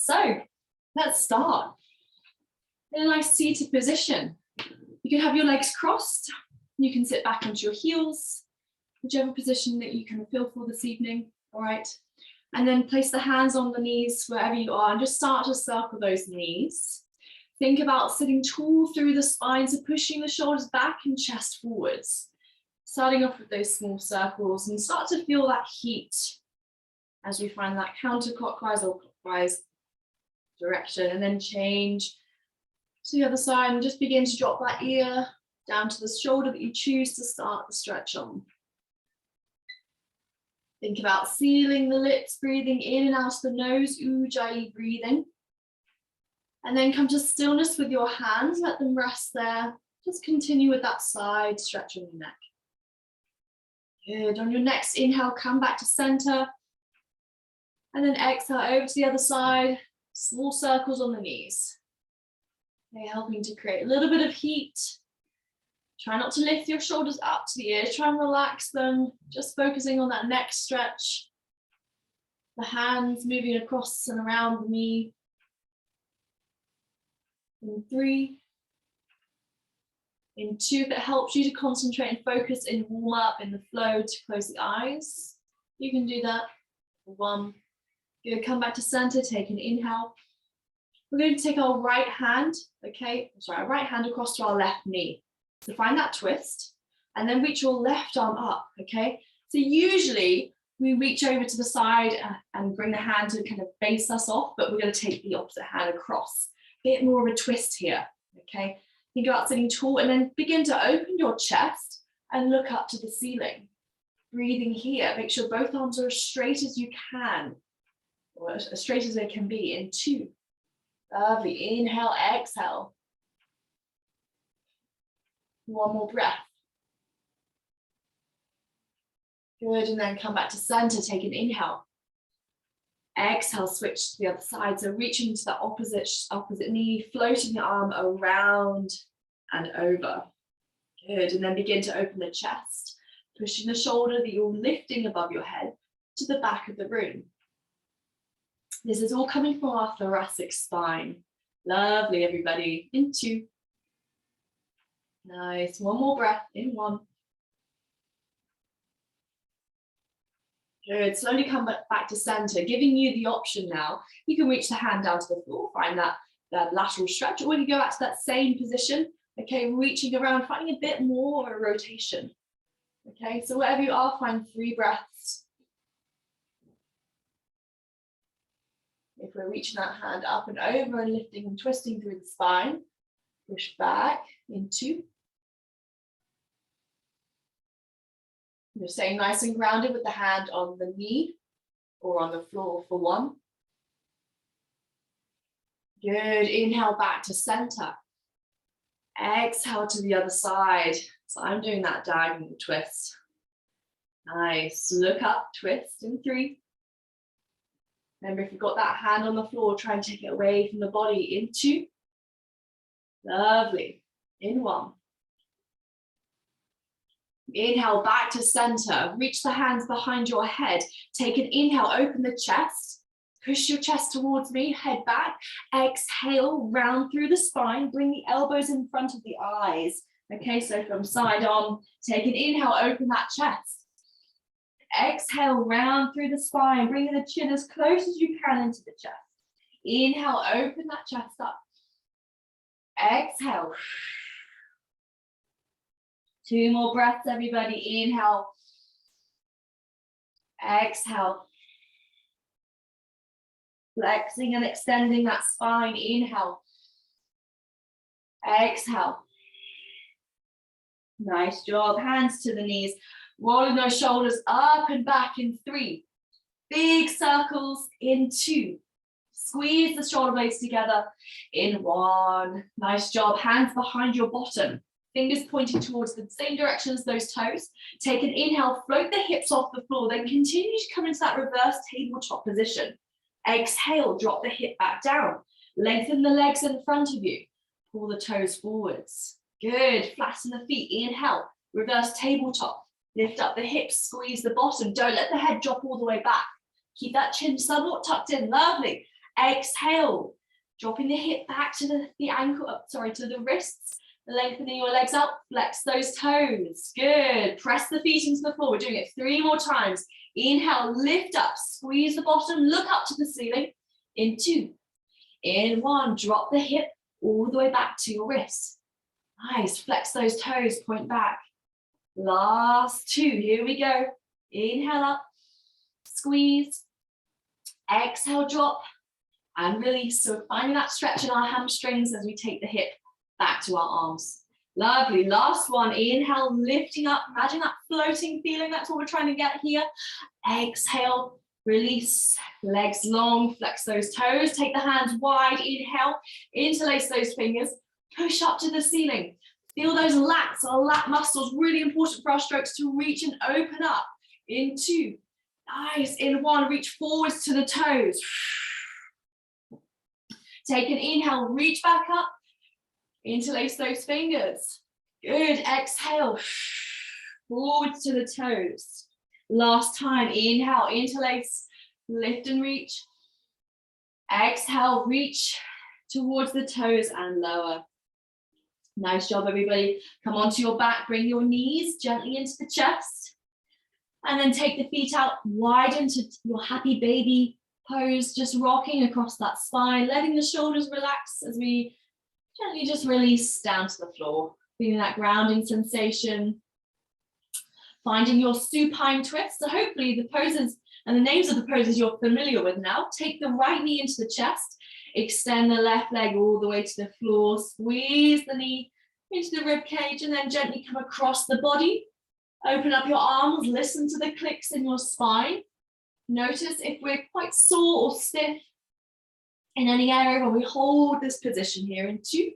So let's start. In a nice seated position. You can have your legs crossed. You can sit back onto your heels, whichever position that you can feel for this evening. All right. And then place the hands on the knees wherever you are and just start to circle those knees. Think about sitting tall through the spine, so pushing the shoulders back and chest forwards. Starting off with those small circles and start to feel that heat as we find that counterclockwise or clockwise direction, and then change to the other side and just begin to drop that ear down to the shoulder that you choose to start the stretch on. Think about sealing the lips, breathing in and out of the nose, Ujjayi breathing. And then come to stillness with your hands, let them rest there. Just continue with that side stretch on your neck. Good. On your next inhale, come back to center. And then exhale over to the other side. Small circles on the knees. Okay, helping to create a little bit of heat. Try not to lift your shoulders up to the ears. Try and relax them. Just focusing on that neck stretch. The hands moving across and around the knee. In 3. In 2, if it helps you to concentrate and focus in warm up, in the flow, to close the eyes, you can do that. 1. Good, come back to center, take an inhale. We're going to take our right hand, our right hand across to our left knee. So find that twist, and then reach your left arm up, okay? So usually we reach over to the side and bring the hand to kind of face us off, but we're going to take the opposite hand across. Bit more of a twist here, okay? Think about sitting tall and then begin to open your chest and look up to the ceiling. Breathing here, make sure both arms are as straight as you can, or as straight as they can be. In 2. Lovely. Inhale, exhale. 1 more breath. Good, and then come back to center, take an inhale. Exhale, switch to the other side. So reaching to the opposite knee, floating the arm around and over. Good, and then begin to open the chest, pushing the shoulder that you're lifting above your head to the back of the room. This is all coming from our thoracic spine. Lovely, everybody. In 2. Nice. 1 more breath. In 1. Good. Slowly come back to center, giving you the option now. You can reach the hand down to the floor, find that lateral stretch, or you go back to that same position. Okay, reaching around, finding a bit more of a rotation. Okay, so wherever you are, find 3 breaths. If we're reaching that hand up and over and lifting and twisting through the spine, push back in 2. You're staying nice and grounded with the hand on the knee or on the floor for 1. Good. Inhale back to center. Exhale to the other side. So I'm doing that diagonal twist. Nice. Look up, twist in 3. Remember, if you've got that hand on the floor, try and take it away from the body. In 2. Lovely. In 1. Inhale back to center. Reach the hands behind your head. Take an inhale, open the chest. Push your chest towards me, head back. Exhale, round through the spine. Bring the elbows in front of the eyes. Okay, so from side on, take an inhale, open that chest. Exhale, round through the spine. Bring the chin as close as you can into the chest. Inhale, open that chest up. Exhale. 2 more breaths, everybody. Inhale. Exhale. Flexing and extending that spine. Inhale. Exhale. Nice job. Hands to the knees. Rolling those shoulders up and back in 3. Big circles in 2. Squeeze the shoulder blades together in 1. Nice job. Hands behind your bottom. Fingers pointing towards the same direction as those toes. Take an inhale, float the hips off the floor, then continue to come into that reverse tabletop position. Exhale, drop the hip back down. Lengthen the legs in front of you. Pull the toes forwards. Good, flatten the feet. Inhale, reverse tabletop. Lift up the hips, squeeze the bottom. Don't let the head drop all the way back. Keep that chin somewhat tucked in, lovely. Exhale, dropping the hip back to the ankle, to the wrists, lengthening your legs up, flex those toes. Good. Press the feet into the floor. We're doing it 3 more times. Inhale, lift up, squeeze the bottom, look up to the ceiling. In 2, in 1, drop the hip all the way back to your wrist. Nice, flex those toes, point back. Last 2, here we go. Inhale up, squeeze, exhale, drop, and release. So we're finding that stretch in our hamstrings as we take the hip back to our arms. Lovely, last one, inhale, lifting up, imagine that floating feeling, that's what we're trying to get here. Exhale, release, legs long, flex those toes, take the hands wide, inhale, interlace those fingers, push up to the ceiling. Feel those lats, our lat muscles, really important for our strokes to reach and open up. In 2, nice, in 1, reach forwards to the toes. Take an inhale, reach back up, interlace those fingers. Good, exhale, forwards to the toes. Last time, inhale, interlace, lift and reach. Exhale, reach towards the toes and lower. Nice job, everybody. Come onto your back, bring your knees gently into the chest. And then take the feet out, widen to your happy baby pose, just rocking across that spine, letting the shoulders relax as we gently just release down to the floor. Feeling that grounding sensation. Finding your supine twist. So hopefully the poses and the names of the poses you're familiar with now. Take the right knee into the chest. Extend the left leg all the way to the floor. Squeeze the knee into the rib cage and then gently come across the body. Open up your arms, listen to the clicks in your spine. Notice if we're quite sore or stiff in any area when we hold this position here in 2.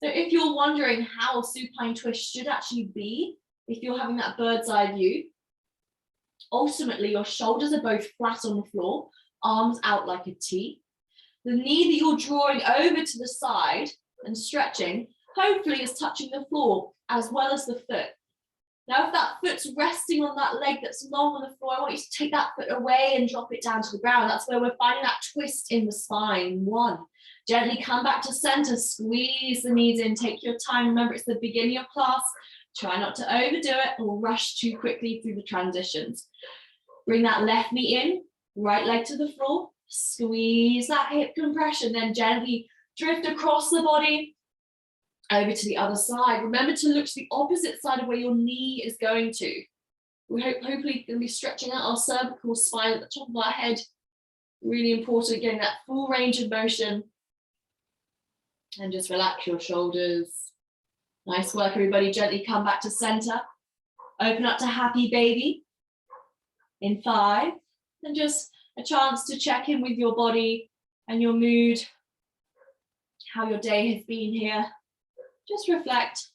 So if you're wondering how a supine twist should actually be, if you're having that bird's eye view, ultimately your shoulders are both flat on the floor, arms out like a T. The knee that you're drawing over to the side and stretching, hopefully is touching the floor as well as the foot. Now, if that foot's resting on that leg that's long on the floor, I want you to take that foot away and drop it down to the ground. That's where we're finding that twist in the spine. 1, gently come back to center, squeeze the knees in, take your time. Remember, it's the beginning of class. Try not to overdo it or rush too quickly through the transitions. Bring that left knee in, right leg to the floor, squeeze that hip compression, then gently drift across the body, over to the other side. Remember to look to the opposite side of where your knee is going to. We hopefully going to be stretching out our cervical spine at the top of our head. Really important, getting that full range of motion. And just relax your shoulders. Nice work, everybody. Gently come back to center. Open up to happy baby. In 5. And just a chance to check in with your body and your mood. How your day has been here. Just reflect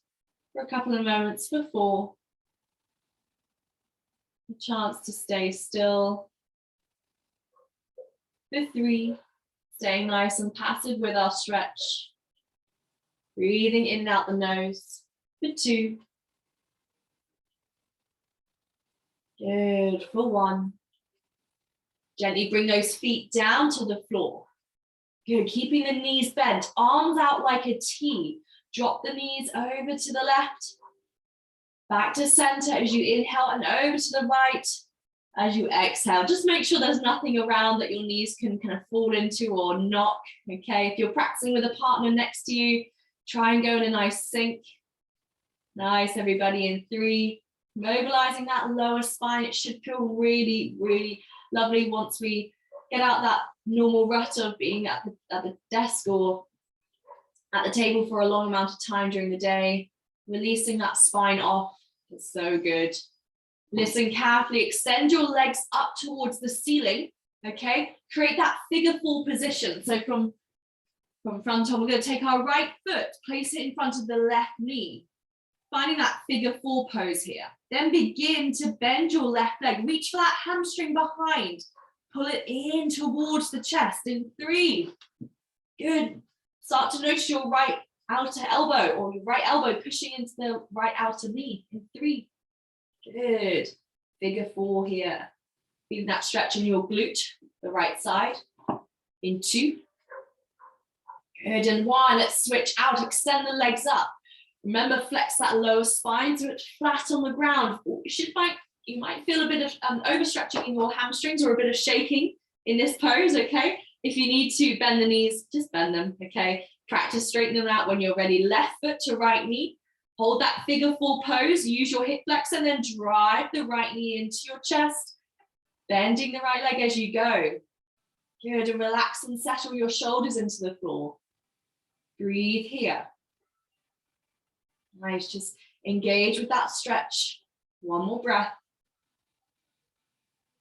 for a couple of moments for 4. A chance to stay still. For 3, staying nice and passive with our stretch. Breathing in and out the nose. For 2. Good. For 1. Gently bring those feet down to the floor. Good. Keeping the knees bent, arms out like a T. Drop the knees over to the left, back to center as you inhale and over to the right as you exhale. Just make sure there's nothing around that your knees can kind of fall into or knock, okay? If you're practicing with a partner next to you, try and go in a nice sync. Nice, everybody, in 3. Mobilizing that lower spine. It should feel really, really lovely once we get out that normal rut of being at the desk or at the table for a long amount of time during the day. Releasing that spine off. It's so good. Listen carefully. Extend your legs up towards the ceiling. Okay. Create that figure 4 position. So from front on, we're going to take our right foot, place it in front of the left knee. Finding that figure 4 pose here. Then begin to bend your left leg. Reach for that hamstring behind. Pull it in towards the chest in 3. Good. Start to notice your right outer elbow or your right elbow pushing into the right outer knee in 3. Good. Figure 4 here. Feeling that stretch in your glute, the right side. in 2. Good, and 1. Let's switch out, extend the legs up. Remember, flex that lower spine so it's flat on the ground. You might feel a bit of overstretching in your hamstrings or a bit of shaking in this pose, okay? If you need to bend the knees, just bend them, okay? Practice straightening them out when you're ready. Left foot to right knee. Hold that figure 4 pose. Use your hip flexor and then drive the right knee into your chest. Bending the right leg as you go. Good, and relax and settle your shoulders into the floor. Breathe here. Nice, just engage with that stretch. One more breath.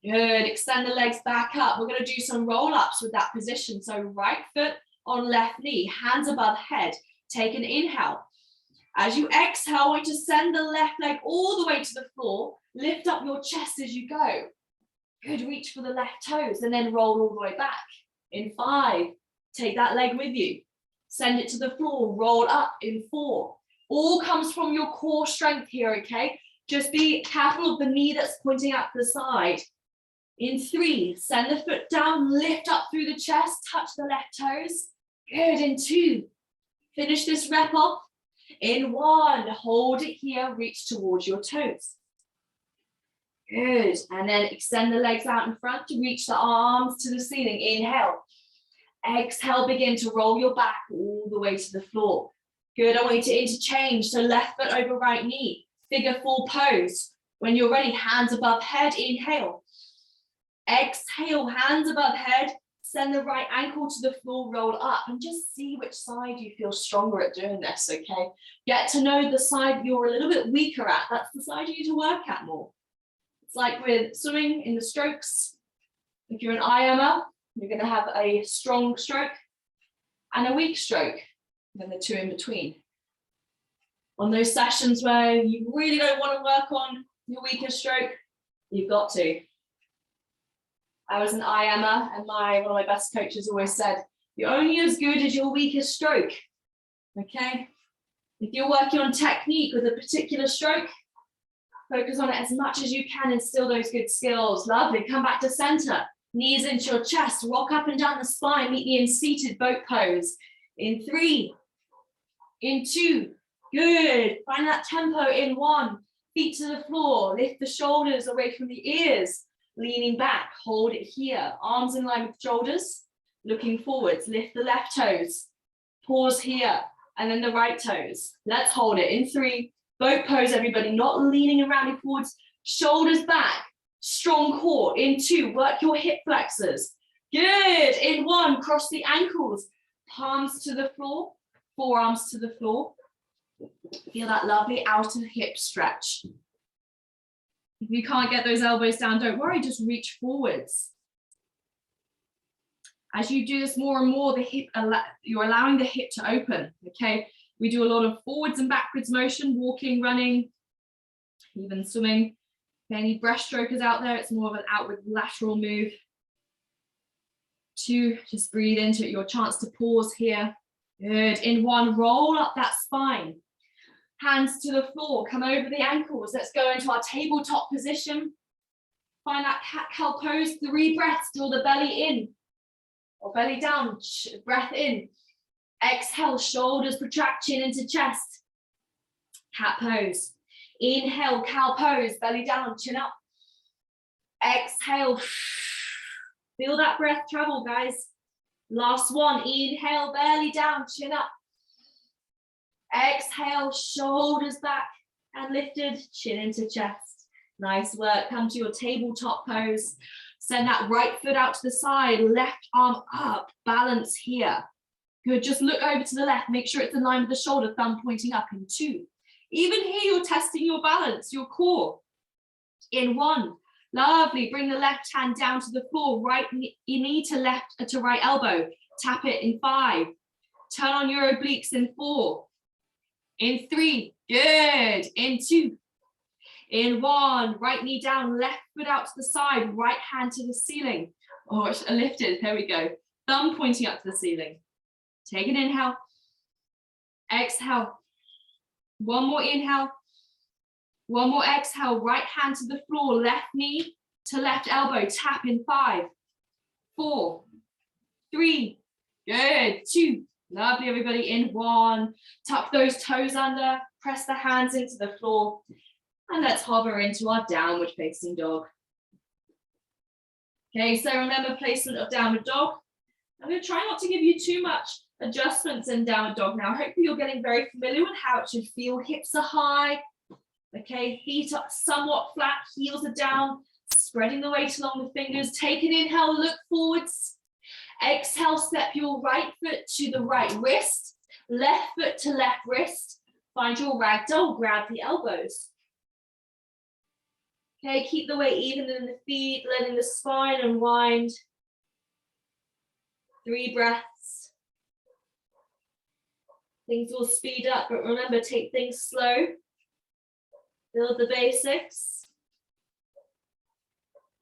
Good, extend the legs back up. We're going to do some roll-ups with that position. So right foot on left knee, hands above head. Take an inhale. As you exhale, I want you to send the left leg all the way to the floor. Lift up your chest as you go. Good, reach for the left toes and then roll all the way back. In 5, take that leg with you. Send it to the floor, roll up in 4. All comes from your core strength here, okay? Just be careful of the knee that's pointing out to the side. In 3, send the foot down, lift up through the chest, touch the left toes. Good, in 2, finish this rep off. In 1, hold it here, reach towards your toes. Good, and then extend the legs out in front to reach the arms to the ceiling. Inhale. Exhale, begin to roll your back all the way to the floor. Good, I want you to interchange. So left foot over right knee, figure 4 pose. When you're ready, hands above head, inhale. Exhale, hands above head, send the right ankle to the floor, roll up, and just see which side you feel stronger at doing this, okay? Get to know the side you're a little bit weaker at. That's the side you need to work at more. It's like with swimming in the strokes. If you're an IMer, you're going to have a strong stroke and a weak stroke, then the 2 in between. On those sessions where you really don't want to work on your weaker stroke, you've got to. I was an IMer, and one of my best coaches always said, you're only as good as your weakest stroke, okay? If you're working on technique with a particular stroke, focus on it as much as you can, instill those good skills. Lovely, come back to center. Knees into your chest, rock up and down the spine, meet me in seated boat pose. In 3, in 2, good. Find that tempo in 1. Feet to the floor, lift the shoulders away from the ears. Leaning back, hold it here. Arms in line with shoulders, looking forwards. Lift the left toes. Pause here, and then the right toes. Let's hold it in 3. Boat pose, everybody, not leaning around and forwards. Shoulders back, strong core. In 2, work your hip flexors. Good. In 1, cross the ankles. Palms to the floor, forearms to the floor. Feel that lovely outer hip stretch. If you can't get those elbows down, don't worry, just reach forwards. As you do this more and more, you're allowing the hip to open, okay? We do a lot of forwards and backwards motion, walking, running, even swimming. Any breaststrokers out there, it's more of an outward lateral move. 2, just breathe into it, your chance to pause here. Good, in 1, roll up that spine. Hands to the floor, come over the ankles. Let's go into our tabletop position. Find that cat-cow pose, 3 breaths, draw the belly in or belly down, breath in. Exhale, shoulders protract, chin into chest. Cat pose. Inhale, cow pose, belly down, chin up. Exhale, feel that breath travel, guys. Last one, inhale, belly down, chin up. Exhale, shoulders back and lifted, chin into chest. Nice work. Come to your tabletop pose. Send that right foot out to the side, left arm up, balance here. Good, just look over to the left, make sure it's in line with the shoulder, thumb pointing up in 2. Even here, you're testing your balance, your core. In 1, lovely, bring the left hand down to the floor, right knee to left to right elbow, tap it in 5. Turn on your obliques in 4. In 3, good. In 2, in 1, right knee down, left foot out to the side, right hand to the ceiling. Oh, it's lifted, there we go. Thumb pointing up to the ceiling. Take an inhale. Exhale. 1 more inhale. 1 more exhale. Right hand to the floor, left knee to left elbow. Tap in 5, 4, 3, good, 2, lovely everybody, in 1, tuck those toes under, press the hands into the floor, and let's hover into our downward facing dog. Okay, so remember placement of downward dog. I'm going to try not to give you too much adjustments in downward dog now. Hopefully you're getting very familiar with how it should feel. Hips are high, okay, feet are somewhat flat, heels are down, spreading the weight along the fingers. Take an inhale, look forwards. Exhale, step your right foot to the right wrist, left foot to left wrist. Find your ragdoll, grab the elbows. Okay, keep the weight even in the feet, letting the spine unwind. 3 breaths. Things will speed up, but remember, take things slow. Build the basics.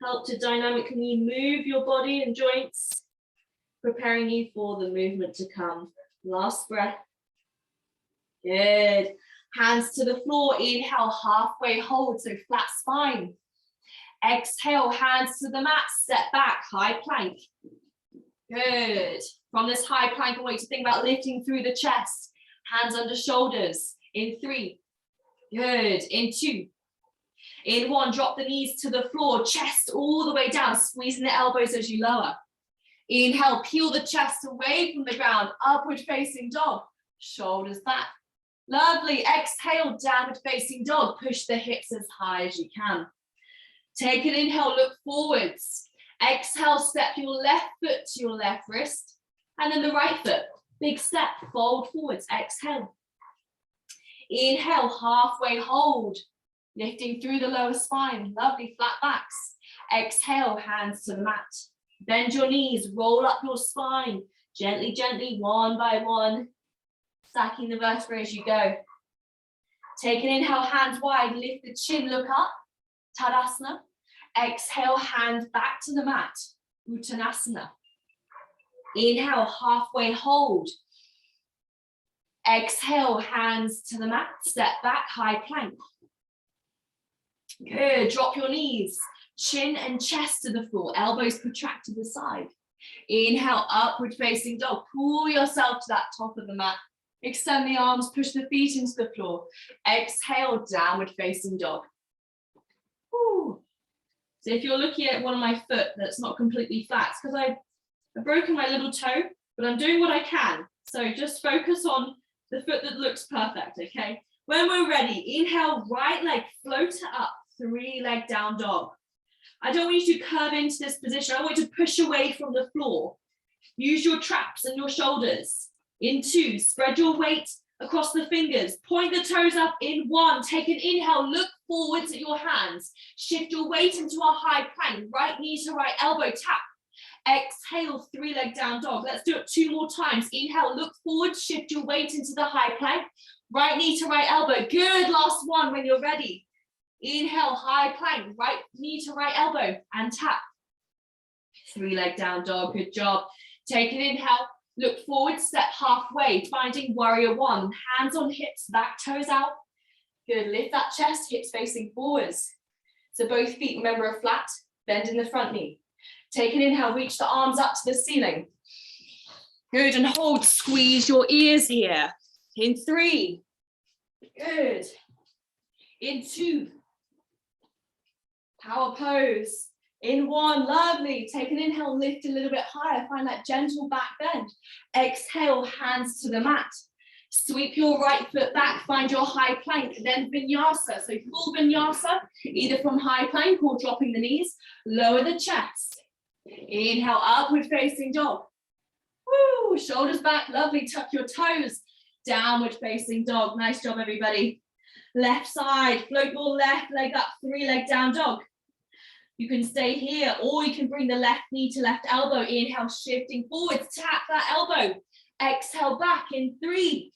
Help to dynamically move your body and joints, preparing you for the movement to come. Last breath. Good. Hands to the floor. Inhale, halfway hold, so flat spine. Exhale, hands to the mat, step back, high plank. Good. From this high plank, I want you to think about lifting through the chest. Hands under shoulders. In 3. Good. In 2. In 1, drop the knees to the floor, chest all the way down, squeezing the elbows as you lower. Inhale, peel the chest away from the ground, upward facing dog, shoulders back. Lovely. Exhale, downward facing dog, push the hips as high as you can. Take an inhale, look forwards. Exhale, step your left foot to your left wrist, and then the right foot, big step, fold forwards. Exhale. Inhale, halfway hold, lifting through the lower spine, lovely flat backs. Exhale, hands to the mat. Bend your knees, roll up your spine, gently, gently, one by one, stacking the vertebrae as you go. Take an inhale, hands wide, lift the chin, look up, Tadasana. Exhale, hands back to the mat, Uttanasana. Inhale, halfway hold. Exhale, hands to the mat, step back, high plank. Good, drop your knees, chin and chest to the floor, elbows protract to the side. Inhale, upward facing dog, pull yourself to that top of the mat. Extend the arms, push the feet into the floor. Exhale, downward facing dog. Woo. So if you're looking at one of my foot that's not completely flat, it's because I've broken my little toe, but I'm doing what I can. So just focus on the foot that looks perfect, okay? When we're ready, inhale, right leg, float it up, 3-leg down dog. I don't want you to curve into this position. I want you to push away from the floor. Use your traps and your shoulders. In 2, spread your weight across the fingers. Point the toes up. In 1, take an inhale, look forwards at your hands. Shift your weight into a high plank. Right knee to right elbow, tap. Exhale, 3-leg down dog. Let's do it 2 more times. Inhale, look forward, shift your weight into the high plank. Right knee to right elbow. Good, last one when you're ready. Inhale, high plank, right knee to right elbow, and tap. 3-leg down dog, good job. Take an inhale, look forward, step halfway, finding warrior 1. Hands on hips, back toes out. Good, lift that chest, hips facing forwards. So both feet, remember, are flat, bend in the front knee. Take an inhale, reach the arms up to the ceiling. Good, and hold, squeeze your ears here. In 3, good. In 2, power pose. In 1, lovely. Take an inhale, lift a little bit higher, find that gentle back bend. Exhale, hands to the mat. Sweep your right foot back, find your high plank, then vinyasa. So full vinyasa, either from high plank or dropping the knees. Lower the chest. Inhale, upward facing dog. Woo, shoulders back, lovely. Tuck your toes. Downward facing dog. Nice job, everybody. Left side, float your left leg up, 3-leg down dog. You can stay here, or you can bring the left knee to left elbow. Inhale, shifting forwards, tap that elbow. Exhale, back in 3.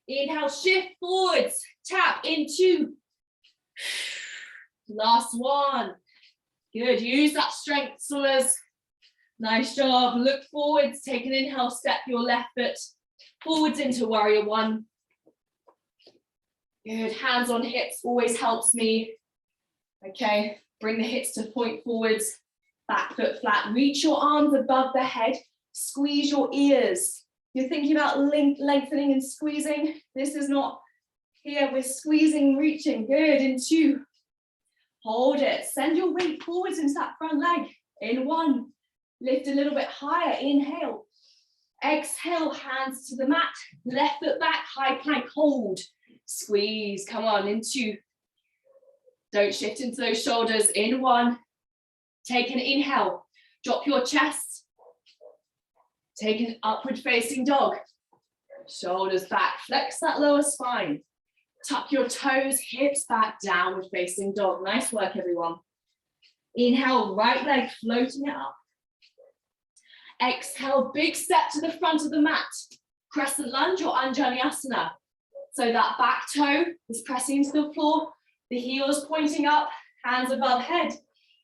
Inhale, shift forwards, tap in 2. Last one. Good, use that strength, swimmers. Nice job, look forwards, take an inhale, step your left foot forwards into warrior 1. Good, hands on hips always helps me. Okay, bring the hips to point forwards, back foot flat. Reach your arms above the head, Squeeze your ears. You're thinking about lengthening and squeezing. This is not here. We're squeezing, reaching. Good. In 2. Hold it. Send your weight forwards into that front leg. In 1. Lift a little bit higher. Inhale. Exhale, hands to the mat. Left foot back, high plank, hold. Squeeze. Come on. In 2. Don't shift into those shoulders. In 1. Take an inhale. Drop your chest. Take an upward facing dog. Shoulders back. Flex that lower spine. Tuck your toes, hips back, downward facing dog. Nice work, everyone. Inhale, right leg, floating it up. Exhale, big step to the front of the mat. Crescent lunge or unjaniyasana. So that back toe is pressing into the floor. The heels pointing up, hands above head.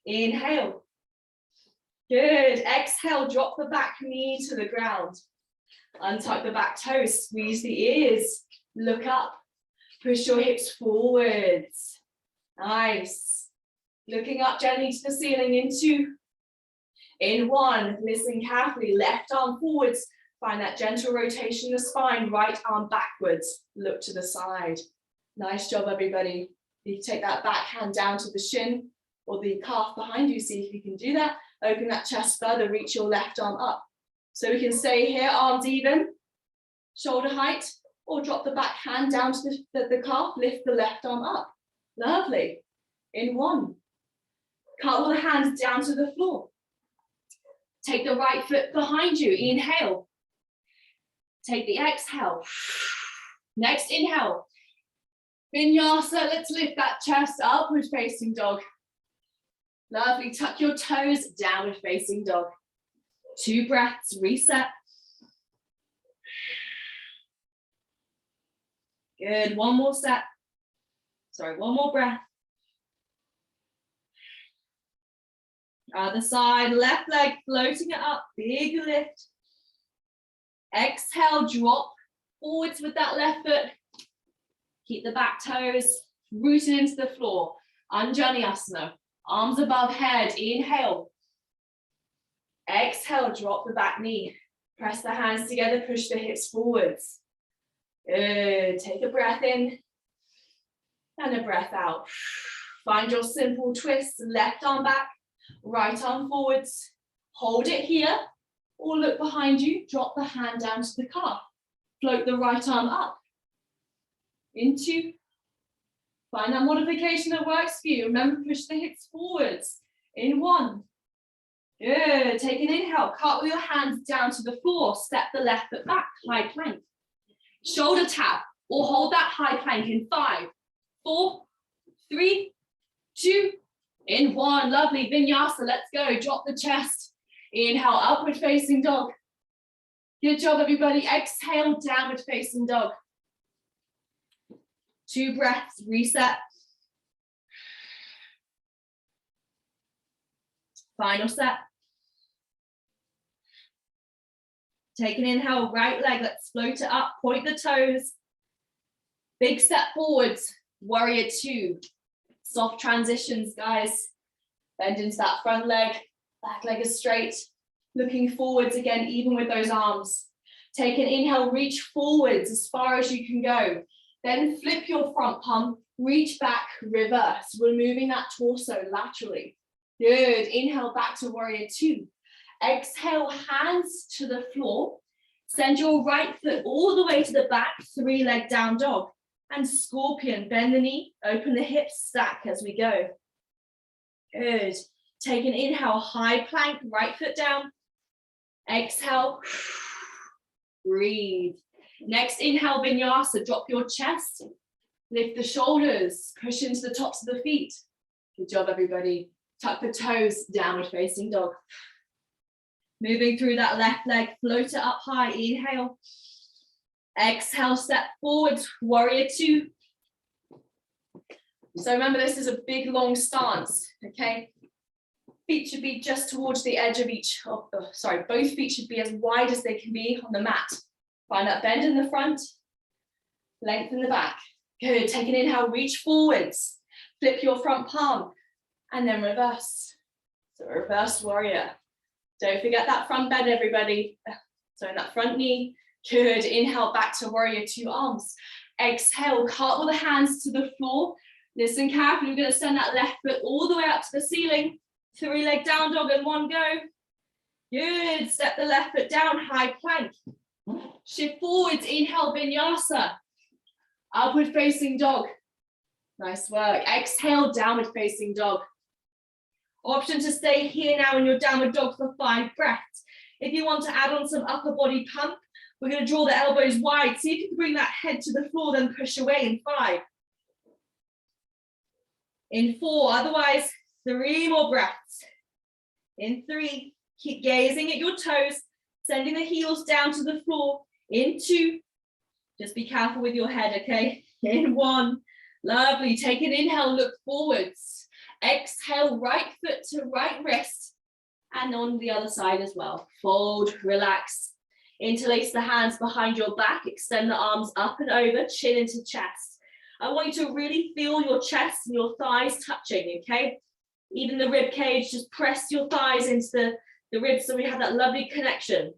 Inhale. Good. Exhale, drop the back knee to the ground. Untuck the back toes, squeeze the ears. Look up. Push your hips forwards. Nice. Looking up gently to the ceiling in 2. In 1, listen carefully. Left arm forwards. Find that gentle rotation in the spine. Right arm backwards. Look to the side. Nice job, everybody. You take that back hand down to the shin or the calf behind you. See if you can do that. Open that chest further, reach your left arm up. So we can stay here, arms even, shoulder height, or drop the back hand down to the calf, lift the left arm up. Lovely. In 1. Cartwheel the hands down to the floor. Take the right foot behind you, inhale. Take the exhale. Next inhale. Vinyasa, let's lift that chest, upward facing dog. Lovely, tuck your toes, downward facing dog. 2 breaths, reset. Good, 1 more set. Sorry, 1 more breath. Other side, left leg, floating it up, big lift. Exhale, drop forwards with that left foot. Keep the back toes rooted into the floor. Anjaneyasana. Arms above head, inhale. Exhale, drop the back knee. Press the hands together, push the hips forwards. Good, take a breath in and a breath out. Find your simple twist, left arm back, right arm forwards. Hold it here or look behind you, drop the hand down to the calf. Float the right arm up. Into. Find that modification that works for you. Remember, push the hips forwards. In 1. Good. Take an inhale. Cartwheel your hands down to the floor. Step the left foot back. High plank. Shoulder tap or hold that high plank in 5, 4, 3, 2, in 1. Lovely. Vinyasa. Let's go. Drop the chest. Inhale. Upward facing dog. Good job, everybody. Exhale. Downward facing dog. 2 breaths, reset. Final set. Take an inhale, right leg, let's float it up, point the toes. Big step forwards, warrior 2. Soft transitions, guys. Bend into that front leg, back leg is straight. Looking forwards again, even with those arms. Take an inhale, reach forwards as far as you can go. Then flip your front palm, reach back, reverse. We're moving that torso laterally. Good. Inhale back to warrior 2. Exhale, hands to the floor. Send your right foot all the way to the back, 3-leg down dog. And scorpion, bend the knee, open the hips, stack as we go. Good. Take an inhale, high plank, right foot down. Exhale, breathe. Next inhale, vinyasa, drop your chest, lift the shoulders, push into the tops of the feet. Good job, everybody. Tuck the toes, downward facing dog. Moving through that left leg, float it up high, inhale. Exhale, step forwards, warrior 2. So remember, this is a big, long stance, okay? Feet should be just towards the edge of both feet should be as wide as they can be on the mat. Find that bend in the front, lengthen the back. Good, take an inhale, reach forwards. Flip your front palm, and then reverse. So reverse warrior. Don't forget that front bend, everybody. So in that front knee. Good. Inhale, back to warrior two arms. Exhale, cartwheel the hands to the floor. Listen carefully. We're going to send that left foot all the way up to the ceiling. 3-leg down dog in one go. Good. Step the left foot down, high plank. Shift forwards. Inhale, vinyasa. Upward facing dog. Nice work. Exhale, downward facing dog. Option to stay here now in your downward dog for 5 breaths. If you want to add on some upper body pump, we're going to draw the elbows wide. See if you can bring that head to the floor, then push away in 5. In 4, otherwise 3 more breaths. In 3, keep gazing at your toes, sending the heels down to the floor. In 2, just be careful with your head, okay? In 1, lovely. Take an inhale, look forwards. Exhale, right foot to right wrist. And on the other side as well. Fold, relax. Interlace the hands behind your back. Extend the arms up and over, chin into chest. I want you to really feel your chest and your thighs touching, okay? Even the rib cage, just press your thighs into the ribs so we have that lovely connection.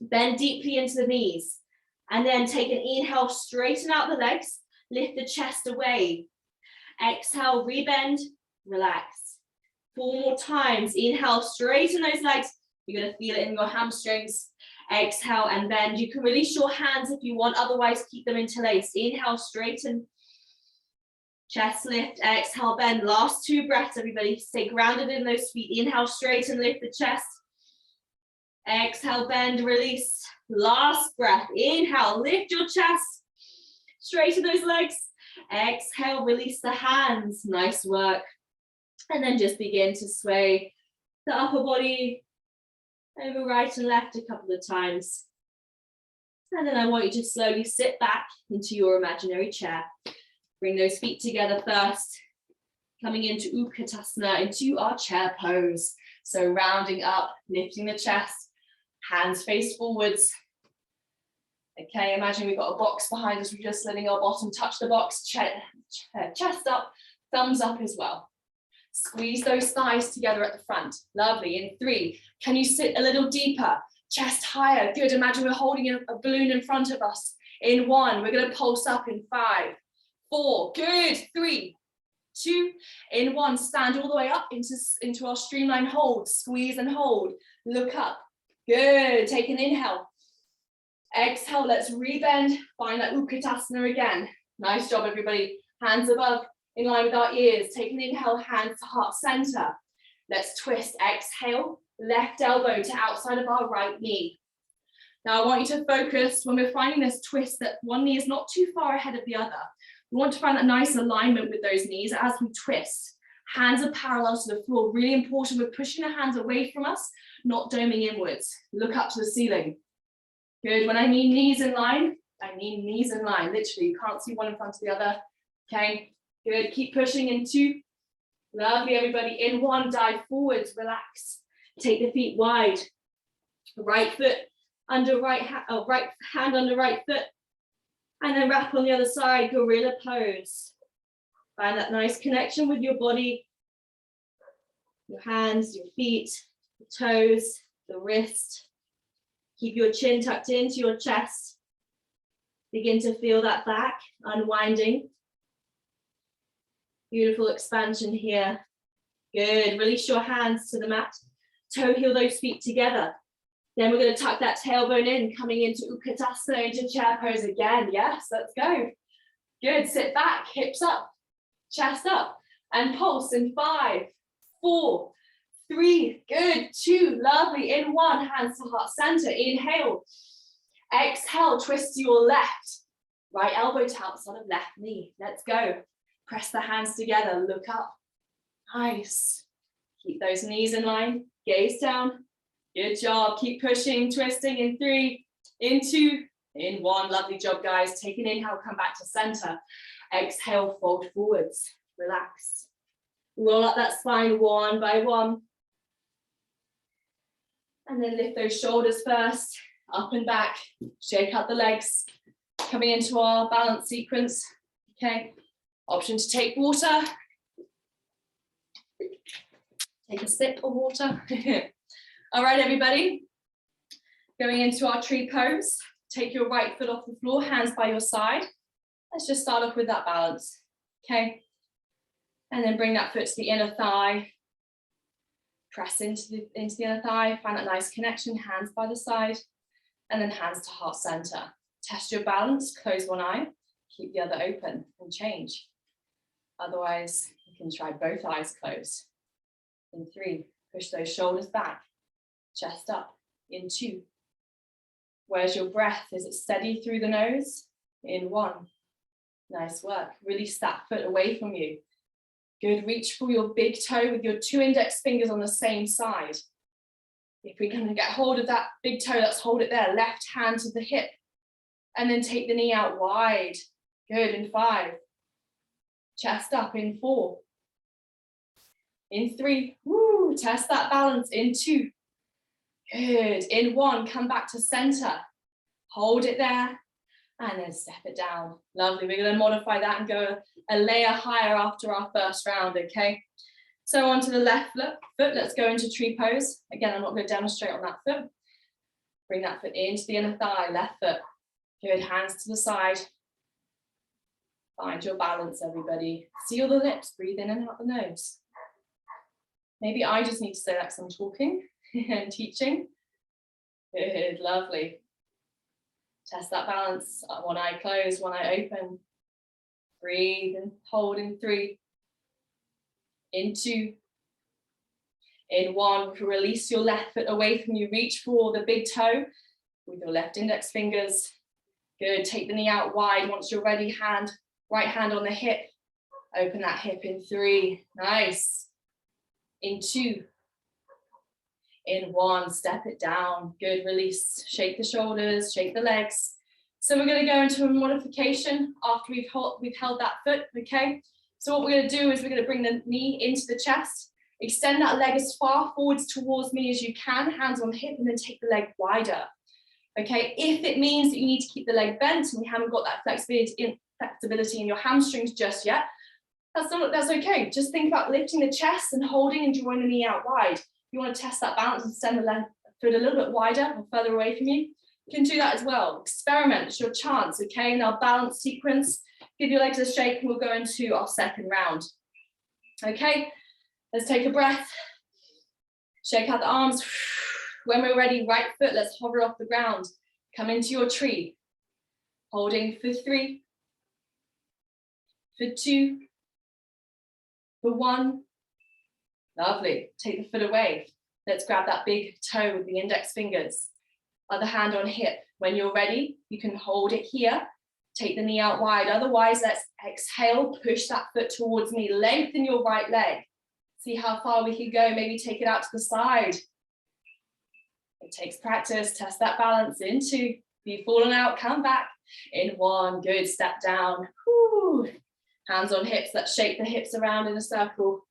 Bend deeply into the knees. And then take an inhale, straighten out the legs, lift the chest away. Exhale, rebend, relax. 4 more times. Inhale, straighten those legs. You're going to feel it in your hamstrings. Exhale and bend. You can release your hands if you want, otherwise keep them interlaced. Inhale, straighten. Chest lift, exhale, bend. Last 2 breaths, everybody. Stay grounded in those feet. Inhale, straighten, lift the chest. Exhale, bend, release. Last breath. Inhale, lift your chest. Straighten those legs. Exhale, release the hands. Nice work. And then just begin to sway the upper body over right and left a couple of times. And then I want you to slowly sit back into your imaginary chair. Bring those feet together first. Coming into Katasana, into our chair pose. So rounding up, lifting the chest, hands face forwards. Okay, imagine we've got a box behind us. We're just letting our bottom touch the box, chest up, thumbs up as well. Squeeze those thighs together at the front. Lovely. In 3, can you sit a little deeper? Chest higher. Good. Imagine we're holding a balloon in front of us. In 1, we're going to pulse up in 5, 4. Good. 3, 2. In 1, stand all the way up into our streamline hold. Squeeze and hold. Look up. Good. Take an inhale. Exhale. Let's rebend. Find that Utkatasana again. Nice job, everybody. Hands above. In line with our ears. Take an inhale, hands to heart center. Let's twist. Exhale, left elbow to outside of our right knee. Now I want you to focus when we're finding this twist that one knee is not too far ahead of the other. We want to find that nice alignment with those knees as we twist. Hands are parallel to the floor. Really important. We're pushing the hands away from us, not doming inwards. Look up to the ceiling. Good. When I mean knees in line, I mean knees in line. Literally, you can't see one in front of the other. Okay. Good, keep pushing in 2. Lovely, everybody. In 1, dive forwards, relax. Take the feet wide. Right foot under right hand under right foot. And then wrap on the other side, gorilla pose. Find that nice connection with your body, your hands, your feet, the toes, the wrist. Keep your chin tucked into your chest. Begin to feel that back, unwinding. Beautiful expansion here. Good. Release your hands to the mat. Toe heel those feet together. Then we're going to tuck that tailbone in, coming into Utkatasana, into chair pose again. Yes, let's go. Good. Sit back, hips up, chest up, and pulse in 5, 4, 3. Good. 2. Lovely. In 1, hands to heart center. Inhale. Exhale. Twist to your left. Right elbow to outside of left knee. Let's go. Press the hands together, look up. Nice. Keep those knees in line, gaze down. Good job, keep pushing, twisting in 3, in 2, in 1. Lovely job, guys. Take an inhale, come back to center. Exhale, fold forwards, relax. Roll up that spine 1 by 1. And then lift those shoulders first, up and back. Shake out the legs. Coming into our balance sequence, okay. Option to take water. Take a sip of water. All right, everybody. Going into our tree pose. Take your right foot off the floor, hands by your side. Let's just start off with that balance, okay? And then bring that foot to the inner thigh. Press into the inner thigh, find that nice connection, hands by the side, and then hands to heart center. Test your balance, close one eye, keep the other open and change. Otherwise, you can try both eyes closed. In 3, push those shoulders back, chest up. In 2, where's your breath? Is it steady through the nose? In 1, nice work. Release that foot away from you. Good, reach for your big toe with your 2 index fingers on the same side. If we can get hold of that big toe, let's hold it there. Left hand to the hip. And then take the knee out wide. Good, in 5. Chest up in 4. In 3, woo, test that balance. In 2. Good, in 1, come back to center. Hold it there. And then step it down. Lovely. We're going to modify that and go a layer higher after our first round, okay? So onto the left foot. Let's go into tree pose. Again, I'm not going to demonstrate on that foot. Bring that foot into the inner thigh, left foot. Good, hands to the side. Find your balance, everybody. Seal the lips, breathe in and out the nose. Maybe I just need to say that because I'm talking and teaching. Good, lovely. Test that balance. One eye closed, one eye open. Breathe and hold in 3. In 2. In 1, release your left foot away from you. Reach for the big toe with your left index fingers. Good, take the knee out wide. Once you're ready, right hand on the hip. Open that hip in 3. Nice. In 2. In 1, step it down. Good, release. Shake the shoulders, shake the legs. So we're going to go into a modification after we've held that foot, okay? So what we're going to do is we're going to bring the knee into the chest. Extend that leg as far forwards towards me as you can, hands on the hip, and then take the leg wider. Okay, if it means that you need to keep the leg bent and you haven't got that flexibility in your hamstrings just yet, that's okay. Just think about lifting the chest and holding and drawing the knee out wide. You want to test that balance and send the foot a little bit wider or further away from you. You can do that as well. Experiment, it's your chance, okay? In our balance sequence, give your legs a shake and we'll go into our second round. Okay, let's take a breath. Shake out the arms. When we're ready, right foot, let's hover off the ground. Come into your tree. Holding for 3, for 2, for 1. Lovely. Take the foot away. Let's grab that big toe with the index fingers. Other hand on hip. When you're ready, you can hold it here. Take the knee out wide. Otherwise, let's exhale. Push that foot towards me. Lengthen your right leg. See how far we can go. Maybe take it out to the side. It takes practice. Test that balance. In 2. If you've fallen out, come back. In 1. Good. Step down. Woo. Hands on hips. Let's shake the hips around in a circle.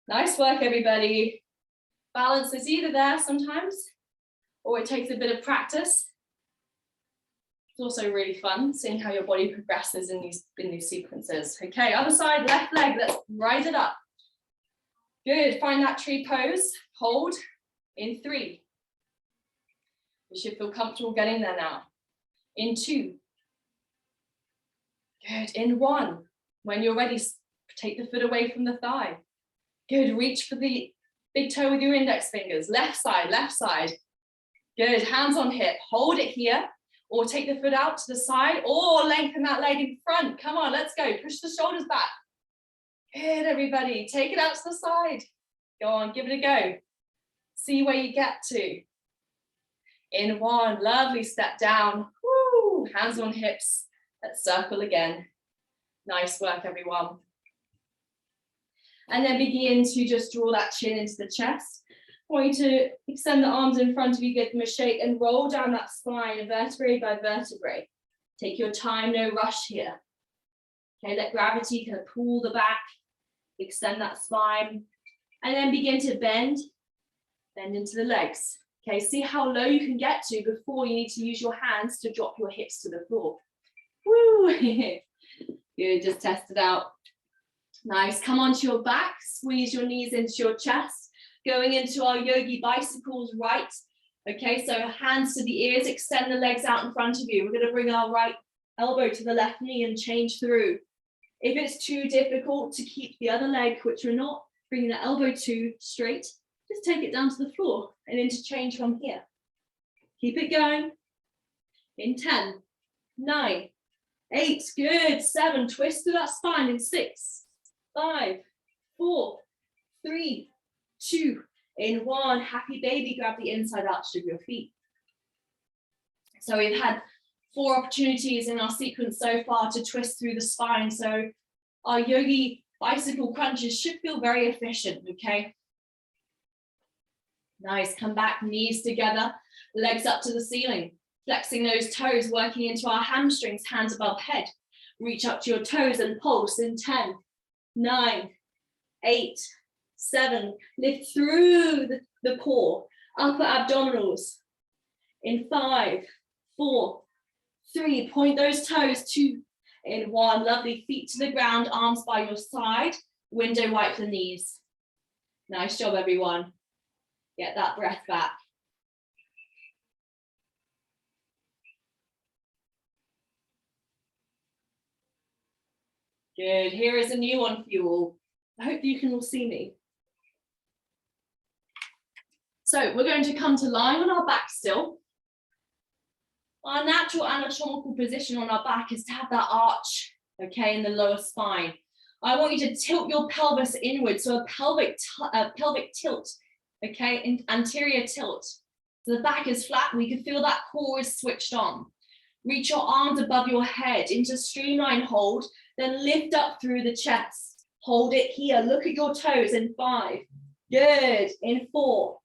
Nice work, everybody. Balance is either there sometimes, or it takes a bit of practice. It's also really fun seeing how your body progresses in these sequences. Okay, other side, left leg. Let's rise it up. Good. Find that tree pose. Hold in 3. You should feel comfortable getting there now. In 2. Good. In 1. When you're ready, take the foot away from the thigh. Good, reach for the big toe with your index fingers. Left side, left side. Good, hands on hip. Hold it here, or take the foot out to the side, or lengthen that leg in front. Come on, let's go. Push the shoulders back. Good, everybody. Take it out to the side. Go on, give it a go. See where you get to. In 1, lovely, step down. Woo, hands on hips. Let's circle again. Nice work, everyone. And then begin to just draw that chin into the chest. I want you to extend the arms in front of you, give them a shake, and roll down that spine, vertebrae by vertebrae. Take your time, no rush here. Okay, let gravity kind of pull the back, extend that spine, and then begin to bend into the legs. Okay, see how low you can get to before you need to use your hands to drop your hips to the floor. Woo! Good, just test it out. Nice, come onto your back, squeeze your knees into your chest. Going into our Yogi Bicycles right. Okay, so hands to the ears, extend the legs out in front of you. We're going to bring our right elbow to the left knee and change through. If it's too difficult to keep the other leg, which we're not, bringing the elbow to straight, just take it down to the floor and interchange from here. Keep it going. In 10, 9, 8, good, 7, twist through that spine in 6, 5, 4, 3, 2, in 1, happy baby, grab the inside arch of your feet. So we've had 4 opportunities in our sequence so far to twist through the spine. So our Yogi Bicycle crunches should feel very efficient, okay? Nice, come back, knees together, legs up to the ceiling. Flexing those toes, working into our hamstrings, hands above head. Reach up to your toes and pulse in 10, 9, 8, 7. Lift through the core, upper abdominals. In 5, 4, 3. Point those toes, 2. In 1, lovely, feet to the ground, arms by your side. Window wipe the knees. Nice job, everyone. Get that breath back. Good, here is a new one for you all. I hope you can all see me. So we're going to come to lying on our back still. Our natural anatomical position on our back is to have that arch, okay, in the lower spine. I want you to tilt your pelvis inward, so a pelvic tilt, okay, anterior tilt. So the back is flat, we can feel that core is switched on. Reach your arms above your head into streamline hold, then lift up through the chest. Hold it here, look at your toes in 5. Good, in 4.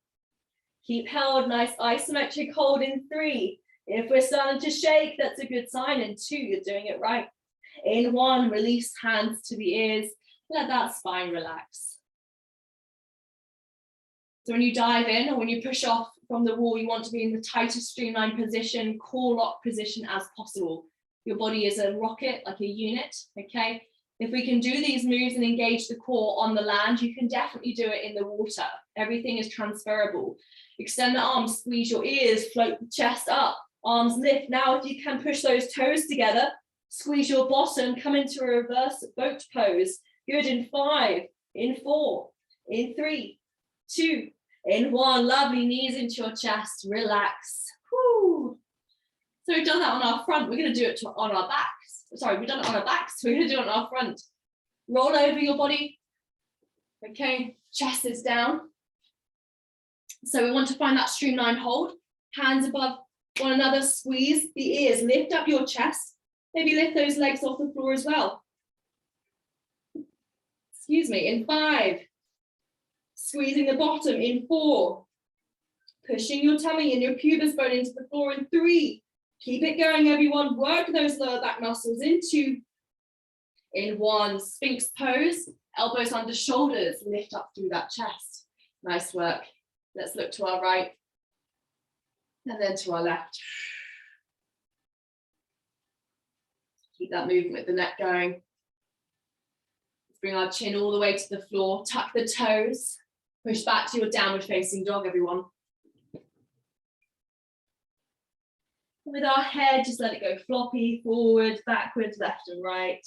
Keep held, nice isometric hold in 3. If we're starting to shake, that's a good sign. In 2, you're doing it right. In 1, release hands to the ears. Let that spine relax. So when you dive in or when you push off from the wall, you want to be in the tightest streamlined position, core lock position as possible. Your body is a rocket, like a unit, okay? If we can do these moves and engage the core on the land, you can definitely do it in the water. Everything is transferable. Extend the arms, squeeze your ears, float the chest up, arms lift. Now, if you can push those toes together, squeeze your bottom, come into a reverse boat pose. Good, in 5, in 4, in 3, 2, in 1. Lovely, knees into your chest, relax. Woo. So we've done that on our front, we're going to do it on our backs. Sorry, we've done it on our backs, so we're going to do it on our front. Roll over your body. Okay, chest is down. So we want to find that streamlined hold. Hands above one another, squeeze the ears, lift up your chest. Maybe lift those legs off the floor as well. Excuse me, in 5. Squeezing the bottom in 4. Pushing your tummy and your pubis bone into the floor in 3. Keep it going, everyone. Work those lower back muscles in 2. In 1, Sphinx pose, elbows under shoulders, lift up through that chest. Nice work. Let's look to our right and then to our left. Keep that movement with the neck going. Let's bring our chin all the way to the floor, tuck the toes, push back to your downward facing dog, everyone. With our head, just let it go floppy, forward, backwards, left and right.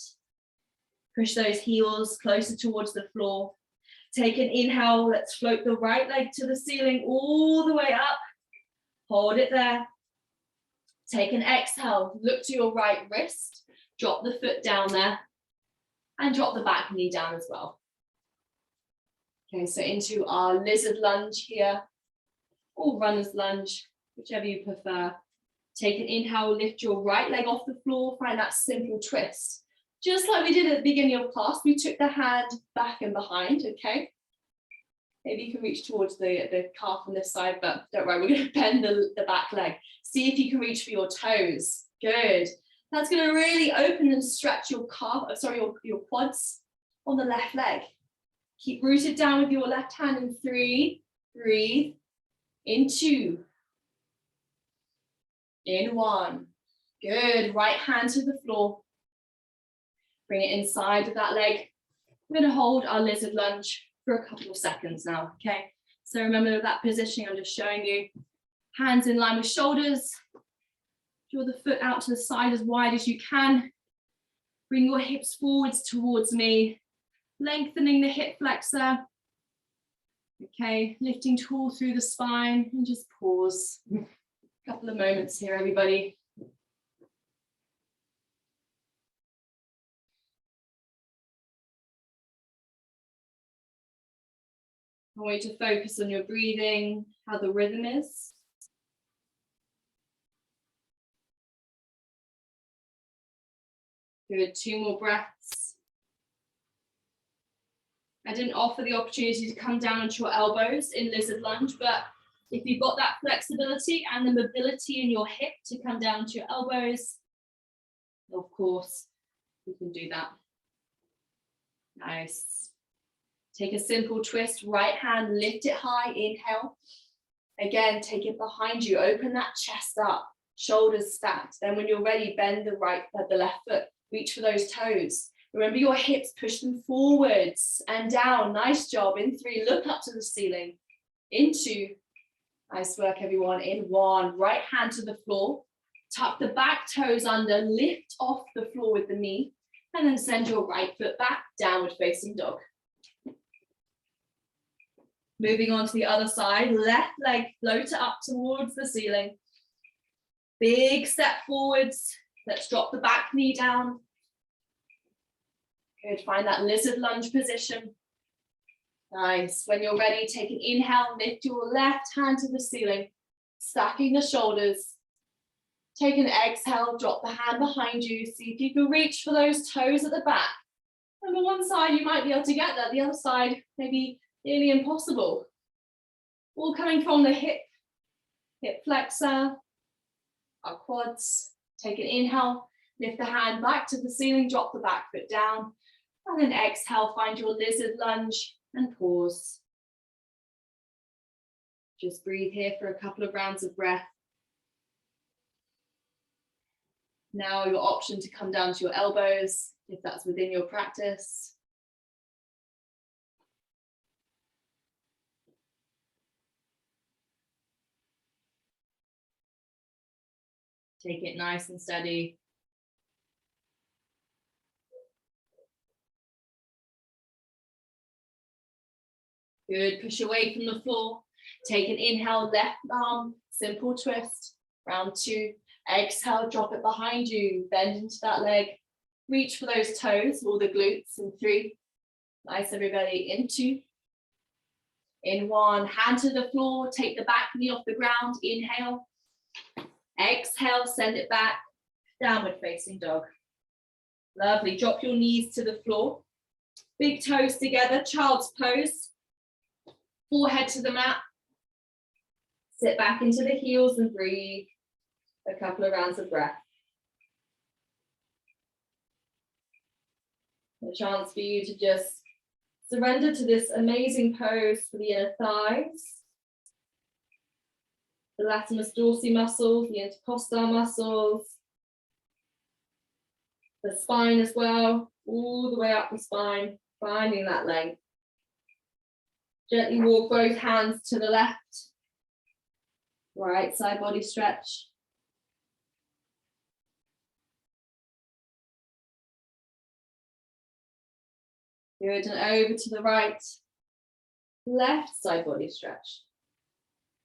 Push those heels closer towards the floor. Take an inhale, let's float the right leg to the ceiling all the way up. Hold it there. Take an exhale, look to your right wrist, drop the foot down there, and drop the back knee down as well. Okay, so into our lizard lunge here, or runner's lunge, whichever you prefer. Take an inhale, lift your right leg off the floor, find that simple twist. Just like we did at the beginning of class, we took the hand back and behind, okay? Maybe you can reach towards the calf on this side, but don't worry, we're going to bend the back leg. See if you can reach for your toes. Good. That's going to really open and stretch your calf, your quads on the left leg. Keep rooted down with your left hand in 3. Breathe. In 2. In 1. Good. Right hand to the floor. Bring it inside of that leg. We're going to hold our lizard lunge for a couple of seconds now, okay? So remember that positioning I'm just showing you. Hands in line with shoulders. Draw the foot out to the side as wide as you can. Bring your hips forwards towards me, lengthening the hip flexor. Okay, lifting tall through the spine and just pause. A couple of moments here, everybody. I want you to focus on your breathing, how the rhythm is. Good, 2 more breaths. I didn't offer the opportunity to come down onto your elbows in lizard lunge, but if you've got that flexibility and the mobility in your hip to come down to your elbows, of course, you can do that. Nice. Take a simple twist, right hand, lift it high, inhale. Again, take it behind you, open that chest up, shoulders stacked. Then when you're ready, bend the left foot, reach for those toes. Remember your hips, push them forwards and down. Nice job. In 3, look up to the ceiling. In 2, nice work everyone. In 1, right hand to the floor. Tuck the back toes under, lift off the floor with the knee, and then send your right foot back, downward facing dog. Moving on to the other side, left leg float up towards the ceiling. Big step forwards. Let's drop the back knee down. Good, find that lizard lunge position. Nice. When you're ready, take an inhale, lift your left hand to the ceiling, stacking the shoulders. Take an exhale, drop the hand behind you. See if you can reach for those toes at the back. And on one side, you might be able to get that. The other side, maybe nearly impossible. All coming from the hip flexor, our quads. Take an inhale, lift the hand back to the ceiling, drop the back foot down. And then exhale, find your lizard lunge and pause. Just breathe here for a couple of rounds of breath. Now your option to come down to your elbows, if that's within your practice. Take it nice and steady. Good, push away from the floor. Take an inhale, left arm, simple twist. Round 2, exhale, drop it behind you. Bend into that leg. Reach for those toes or the glutes in 3. Nice, everybody. In 2. In 1, hand to the floor. Take the back knee off the ground. Inhale. Exhale, send it back. Downward facing dog. Lovely. Drop your knees to the floor. Big toes together, child's pose. Forehead to the mat. Sit back into the heels and breathe. A couple of rounds of breath. A chance for you to just surrender to this amazing pose for the inner thighs, the latissimus dorsi muscles, the intercostal muscles, the spine as well, all the way up the spine, finding that length. Gently walk both hands to the left, right side body stretch. Good, and over to the right, left side body stretch.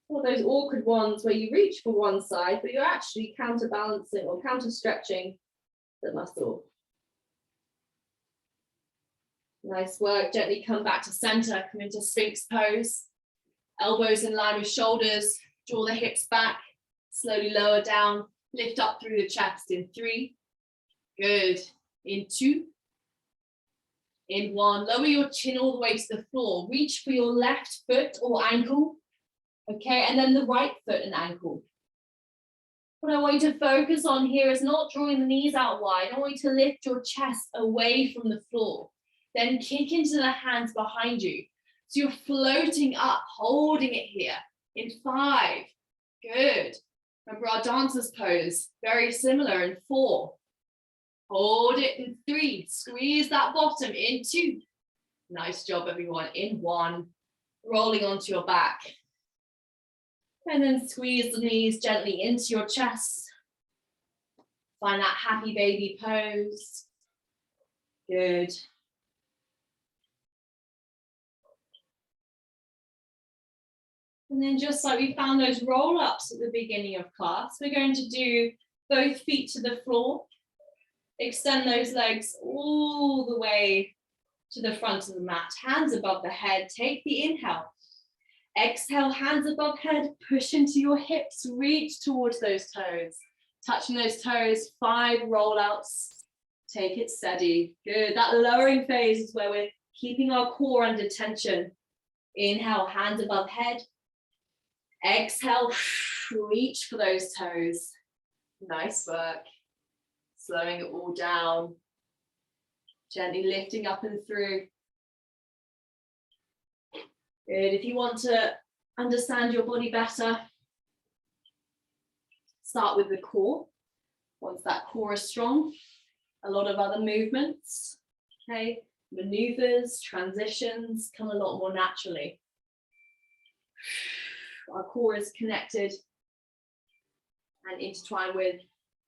All those awkward ones where you reach for one side, but you're actually counterbalancing or counter stretching the muscle. Nice work. Gently come back to center, come into Sphinx pose. Elbows in line with shoulders, draw the hips back, slowly lower down, lift up through the chest in 3. Good. In 2. In 1, lower your chin all the way to the floor. Reach for your left foot or ankle. Okay, and then the right foot and ankle. What I want you to focus on here is not drawing the knees out wide. I want you to lift your chest away from the floor. Then kick into the hands behind you. So you're floating up, holding it here. In 5. Good. Remember our dancer's pose. Very similar in 4. Hold it in 3. Squeeze that bottom in 2. Nice job, everyone. In 1. rolling onto your back. And then squeeze the knees gently into your chest. Find that happy baby pose. Good. And then just like we found those roll-ups at the beginning of class, we're going to do both feet to the floor. Extend those legs all the way to the front of the mat. Hands above the head. Take the inhale. Exhale, hands above head. Push into your hips. Reach towards those toes. Touching those toes. 5 rollouts. Take it steady. Good. That lowering phase is where we're keeping our core under tension. Inhale, hands above head. Exhale, reach for those toes. Nice work. Slowing it all down. Gently lifting up and through. Good. If you want to understand your body better, start with the core. Once that core is strong, a lot of other movements, okay, maneuvers, transitions come a lot more naturally. Our core is connected and intertwined with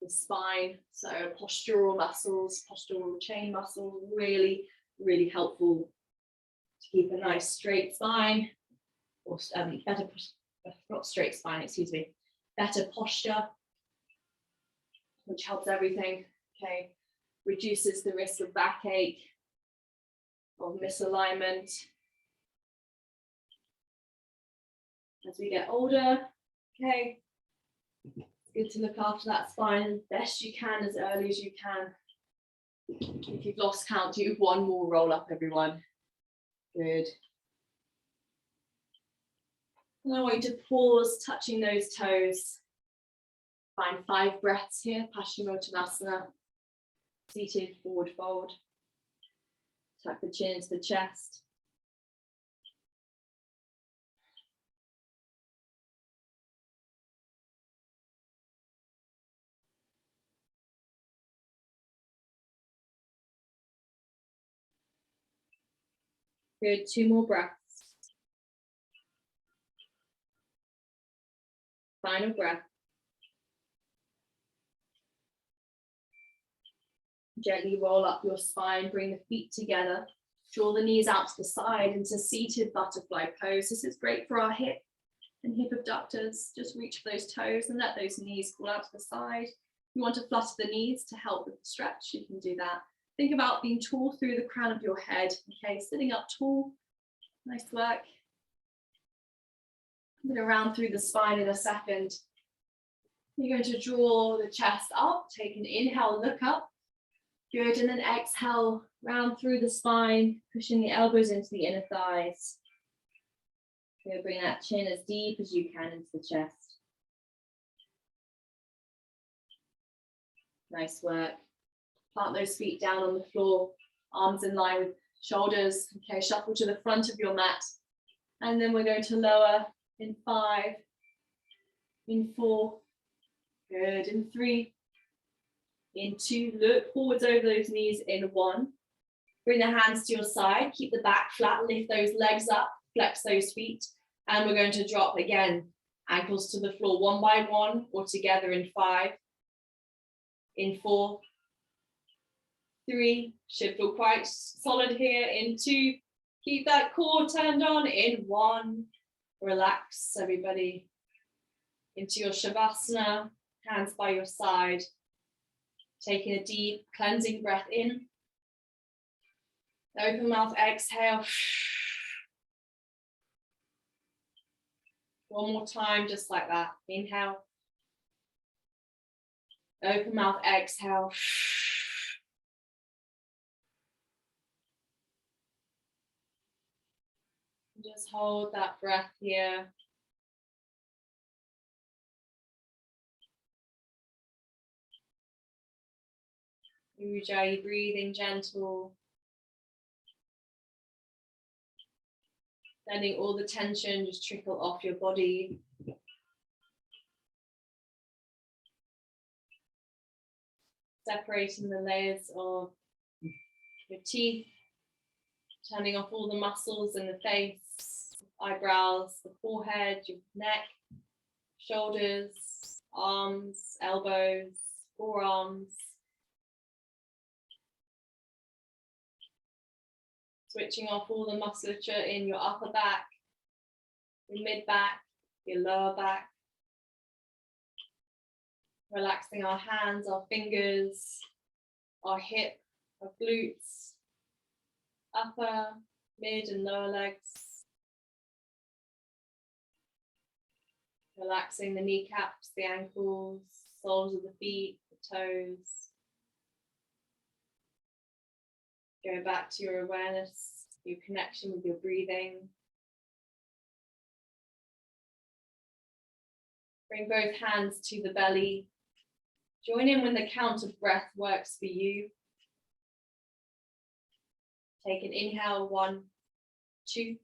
the spine, so postural muscles, postural chain muscles, really, really helpful to keep a nice straight spine, or better, not straight spine, excuse me, better posture, which helps everything, okay, reduces the risk of backache, of misalignment. As we get older, okay, it's good to look after that spine as best you can, as early as you can. If you've lost count, do 1 more roll up, everyone. Good. And I want you to pause, touching those toes. Find 5 breaths here, Paschimottanasana. Seated, forward fold. Tuck the chin into the chest. Good, 2 more breaths. Final breath. Gently roll up your spine, bring the feet together. Draw the knees out to the side into seated butterfly pose. This is great for our hip and hip abductors. Just reach for those toes and let those knees fall out to the side. If you want to flutter the knees to help with the stretch, you can do that. Think about being tall through the crown of your head. Okay, sitting up tall. Nice work. I'm going to round through the spine in a second. You're going to draw the chest up. Take an inhale, look up. Good, and then exhale, round through the spine, pushing the elbows into the inner thighs. Good, bring that chin as deep as you can into the chest. Nice work. Plant those feet down on the floor, arms in line with shoulders. Okay, shuffle to the front of your mat. And then we're going to lower in 5, in 4, good, in 3, in 2, look forwards over those knees in 1. Bring the hands to your side, keep the back flat, lift those legs up, flex those feet. And we're going to drop again, ankles to the floor 1 by 1 or together in 5, in 4, 3, should feel quite solid here, in 2, keep that core turned on, in 1, relax everybody, into your Shavasana, hands by your side, taking a deep cleansing breath in, open mouth, exhale, 1 more time, just like that, inhale, open mouth, exhale, just hold that breath here. Ujjayi, breathing gentle. Letting all the tension just trickle off your body. Separating the layers of your teeth. Turning off all the muscles in the face, eyebrows, the forehead, your neck, shoulders, arms, elbows, forearms. Switching off all the musculature in your upper back, your mid back, your lower back. Relaxing our hands, our fingers, our hip, our glutes, upper, mid and lower legs. Relaxing the kneecaps, the ankles, soles of the feet, the toes. Go back to your awareness, your connection with your breathing. Bring both hands to the belly. Join in when the count of breath works for you. Take an inhale, 1, 2,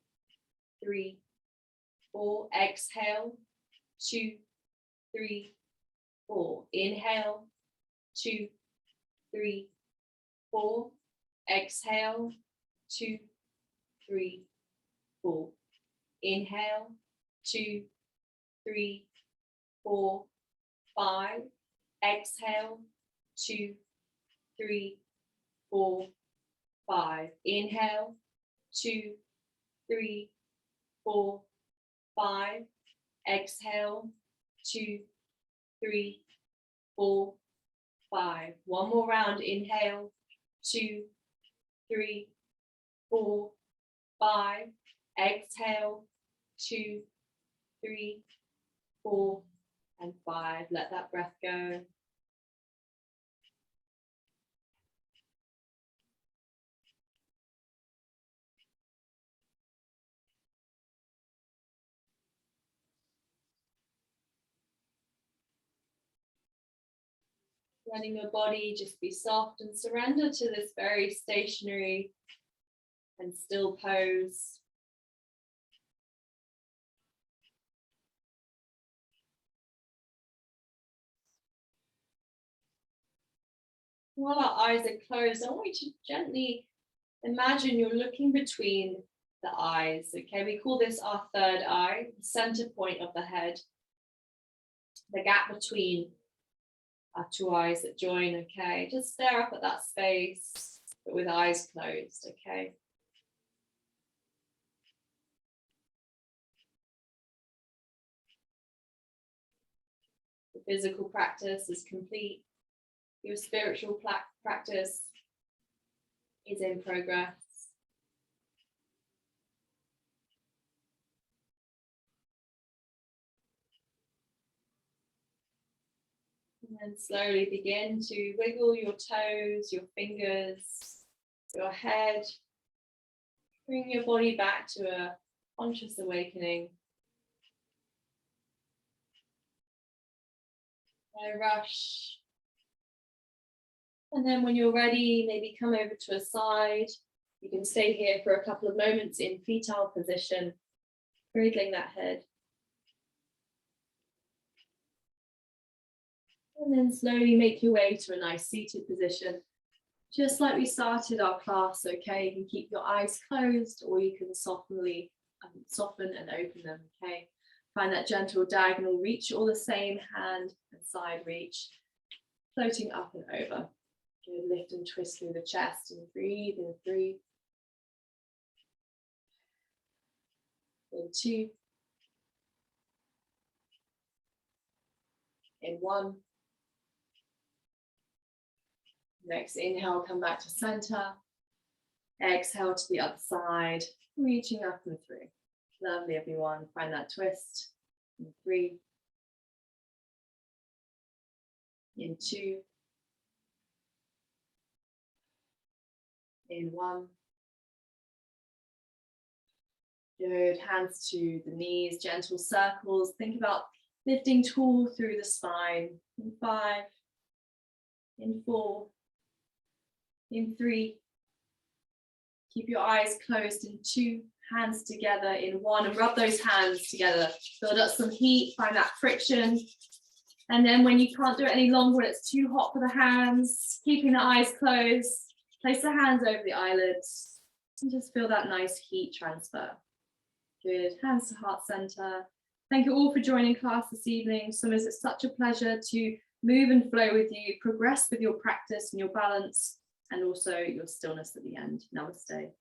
3, 4. Exhale, 2, 3, 4. Inhale, 2, 3, 4. Exhale, 2, 3, 4. Inhale, 2, 3, 4, 5. Exhale, 2, 3, 4, 5. Inhale, 2, 3, 4, 5. Exhale, 2, 3, 4, 5. One more round. Inhale, 2, 3, 4, 5. Exhale, 2, 3, 4, and 5. Let that breath go. Letting your body just be soft and surrender to this very stationary and still pose. While our eyes are closed, I want you to gently imagine you're looking between the eyes. Okay, we call this our third eye, the center point of the head, the gap between our two eyes that join. Okay, just stare up at that space, but with eyes closed. Okay. The physical practice is complete. Your spiritual practice is in progress. And then slowly begin to wiggle your toes, your fingers, your head. Bring your body back to a conscious awakening. No rush. And then when you're ready, maybe come over to a side. You can stay here for a couple of moments in fetal position, cradling that head. And then slowly make your way to a nice seated position. Just like we started our class, okay? You can keep your eyes closed or you can soften and open them, okay? Find that gentle diagonal reach, or the same hand and side reach, floating up and over. Good, lift and twist through the chest and breathe in 3. In 2. In 1. Next inhale, come back to center. Exhale to the other side, reaching up and through. Lovely, everyone. Find that twist. In 3. In 2. In 1. Good. Hands to the knees, gentle circles. Think about lifting tall through the spine. In 5. In 4. In 3. Keep your eyes closed. In 2. Hands together. In 1. And rub those hands together. Build up some heat. Find that friction. And then when you can't do it any longer, when it's too hot for the hands, keeping the eyes closed, place the hands over the eyelids and just feel that nice heat transfer. Good. Hands to heart center. Thank you all for joining class this evening. Swimmers, it's such a pleasure to move and flow with you, progress with your practice and your balance, and also your stillness at the end. Namaste.